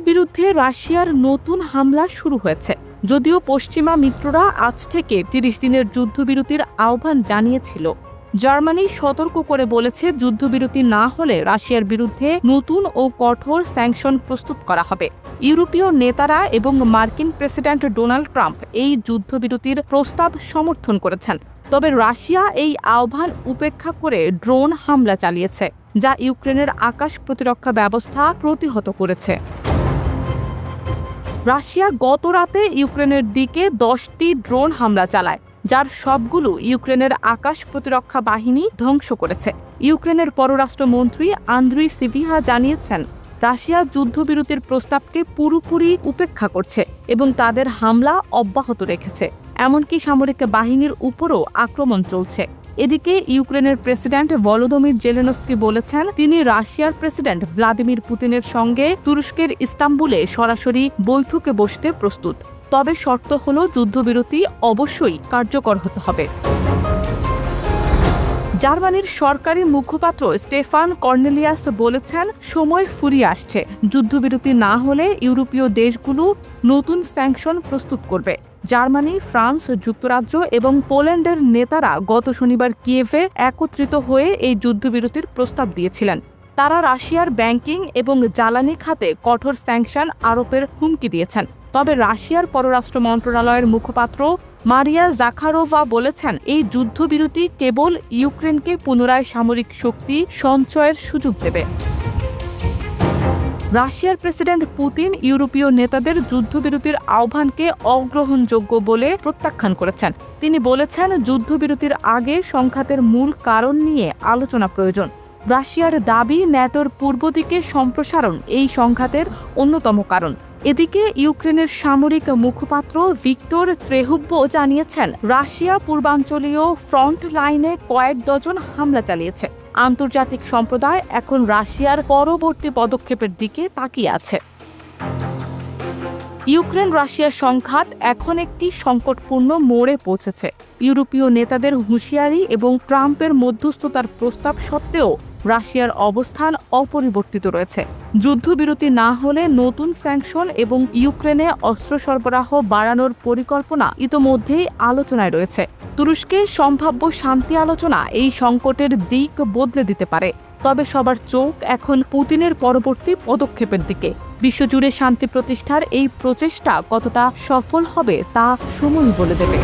বিরুদ্ধে রাশিয়ার নতুন হামলা শুরু হয়েছে। যদিও পশ্চিমা মিত্ররা আজ থেকে ৩০ দিনের যুদ্ধবিরতির আহ্বান জানিয়েছিল, জার্মানি সতর্ক করে বলেছে যুদ্ধবিরতি না হলে রাশিয়ার বিরুদ্ধে নতুন ও কঠোর স্যাংশন প্রস্তুত করা হবে। ইউরোপীয় নেতারা এবং মার্কিন প্রেসিডেন্ট ডোনাল্ড ট্রাম্প এই যুদ্ধবিরতির প্রস্তাব সমর্থন করেছেন। তবে রাশিয়া এই আহ্বান উপেক্ষা করে ড্রোন হামলা চালিয়েছে, যা ইউক্রেনের আকাশ প্রতিরক্ষা ব্যবস্থা প্রতিহত করেছে। রাশিয়া গত রাতে ইউক্রেনের দিকে 10টি ড্রোন হামলা চালায়, যার সবগুলো ইউক্রেনের আকাশ প্রতিরক্ষা বাহিনী ধ্বংস করেছে। ইউক্রেনের পররাষ্ট্রমন্ত্রী আন্দ্রি সিবিহা জানিয়েছেন, রাশিয়া যুদ্ধবিরতির প্রস্তাবকে পুরোপুরি উপেক্ষা করছে এবং তাদের হামলা অব্যাহত রেখেছে। এমনকি সামরিক বাহিনীর উপরও আক্রমণ চলছে। এদিকে ইউক্রেনের প্রেসিডেন্ট ভলোদিমির জেলেনস্কি বলেছেন, তিনি রাশিয়ার প্রেসিডেন্ট ভ্লাদিমির পুতিনের সঙ্গে তুরস্কের ইস্তাম্বুলে সরাসরি বৈঠকে বসতে প্রস্তুত। তবে শর্ত হলো যুদ্ধবিরতি অবশ্যই কার্যকর হতে হবে। জার্মানির সরকারি মুখপাত্র স্টেফান কর্নেলিয়াস বলেছেন, সময় ফুরিয়ে আসছে। যুদ্ধবিরতি না হলে ইউরোপীয় দেশগুলো নতুন স্যাংশন প্রস্তুত করবে। জার্মানি, ফ্রান্স, যুক্তরাজ্য এবং পোল্যান্ডের নেতারা গত শনিবার কিয়েভে একত্রিত হয়ে এই যুদ্ধবিরতির প্রস্তাব দিয়েছিলেন। তারা রাশিয়ার ব্যাংকিং এবং জ্বালানি খাতে কঠোর স্যাংশন আরোপের হুমকি দিয়েছেন। তবে রাশিয়ার পররাষ্ট্র মন্ত্রণালয়ের মুখপাত্র মারিয়া জাখারোভা বলেছেন, এই যুদ্ধবিরতি কেবল ইউক্রেনকে পুনরায় সামরিক শক্তি সঞ্চয়ের সুযোগ দেবে। রাশিয়ার প্রেসিডেন্ট পুতিন ইউরোপীয় নেতাদের যুদ্ধবিরতির আহ্বানকে অগ্রহণযোগ্য বলে প্রত্যাখ্যান করেছেন। তিনি বলেছেন, যুদ্ধবিরতির আগে সংঘাতের মূল কারণ নিয়ে আলোচনা প্রয়োজন। রাশিয়ার দাবি, ন্যাটোর পূর্ব দিকে সম্প্রসারণ এই সংঘাতের অন্যতম কারণ। এদিকে ইউক্রেনের সামরিক মুখপাত্র ভিক্টর ত্রেহুব্বো জানিয়েছেন, রাশিয়া পূর্বাঞ্চলীয় ফ্রন্ট লাইনে কয়েক ডজন হামলা চালিয়েছে। আন্তর্জাতিক সম্প্রদায় এখন রাশিয়ার পরবর্তী পদক্ষেপের দিকে তাকিয়ে আছে। ইউক্রেন রাশিয়া সংঘাত এখন একটি সংকটপূর্ণ মোড়ে পৌঁছেছে। ইউরোপীয় নেতাদের হুঁশিয়ারি এবং ট্রাম্পের মধ্যস্থতার প্রস্তাব সত্ত্বেও রাশিয়ার অবস্থান অপরিবর্তিত রয়েছে। যুদ্ধবিরতি না হলে নতুন স্যাংশন এবং ইউক্রেনে অস্ত্র সরবরাহ বাড়ানোর পরিকল্পনা ইতোমধ্যেই আলোচনায় রয়েছে। তুরস্কে সম্ভাব্য শান্তি আলোচনা এই সংকটের দিক বদলে দিতে পারে। তবে সবার চোখ এখন পুতিনের পরবর্তী পদক্ষেপের দিকে। বিশ্বজুড়ে শান্তি প্রতিষ্ঠার এই প্রচেষ্টা কতটা সফল হবে তা সময়ই বলে দেবে।